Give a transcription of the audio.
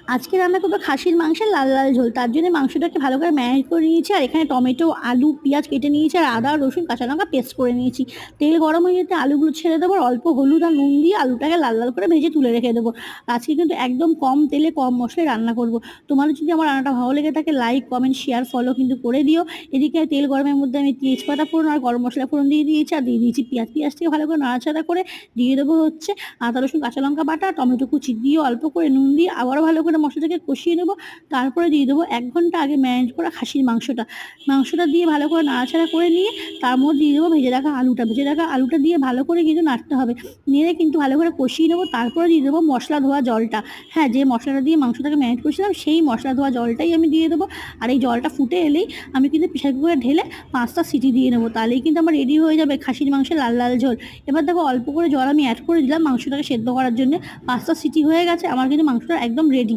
আজকে রান্না করবো খাসির মাংসের লাল লাল ঝোল। তার জন্য মাংসটাকে ভালো করে ম্যারিনেট করে নিয়েছি, আর এখানে টমেটো, আলু, পেঁয়াজ কেটে নিয়েছি, আর আদা, রসুন, কাঁচা লঙ্কা পেস্ট করে নিয়েছি। তেল গরম হয়ে যেতে আলুগুলো ছেড়ে দেবো, আর অল্প হলুদ আর নুন দিয়ে আলুটাকে লাল লাল করে ভেজে তুলে রেখে দেবো। আজকে কিন্তু একদম কম তেলে কম মশলায় রান্না করব। তোমাদের যদি আমার রান্নাটা ভালো লেগে থাকে, লাইক, কমেন্ট, শেয়ার, ফলো কিন্তু করে দিও। এদিকে তেল গরমের মধ্যে আমি তেজপাতা ফোড়ন আর গরম মশলা ফোড়ন দিয়ে দিয়েছি, আর দিয়ে দিয়েছি পেঁয়াজটাকে ভালো করে নাড়াচাড়া করে দিয়ে দেবো হচ্ছে আদা, রসুন, কাঁচা লঙ্কা বাটা, টমেটো কুচি দিয়ে অল্প করে নুন দিয়ে আবারও ভালো করে মশলাটাকে কষিয়ে নেবো। তারপরে দিয়ে দেবো 1 ঘন্টা আগে ম্যারিনেট করা খাসির মাংসটা দিয়ে ভালো করে নাড়াচাড়া করে নিয়ে তার মধ্যে দিয়ে দেবো ভেজে রাখা আলুটা দিয়ে ভালো করে কিন্তু নাড়তে হবে। নেড়ে কিন্তু ভালো করে কষিয়ে নেবো। তারপরে দিয়ে দেবো মশলা ধোয়া জলটা। হ্যাঁ, যে মশলাটা দিয়ে মাংসটাকে ম্যারিনেট করেছিলাম সেই মশলা ধোয়া জলটাই আমি দিয়ে দেবো। আর এই জলটা ফুটে এলেই আমি কিন্তু প্রেসার কুকারে ঢেলে 5টা সিটি দিয়ে নেবো। তাহলেই কিন্তু আমার রেডি হয়ে যাবে খাসির মাংসের লাল লাল ঝোল। এবার দেখো অল্প করে জল আমি অ্যাড করে দিলাম মাংসটাকে সেদ্ধ করার জন্য। 5টা সিটি হয়ে গেছে, আমার কিন্তু মাংসটা একদম রেডি।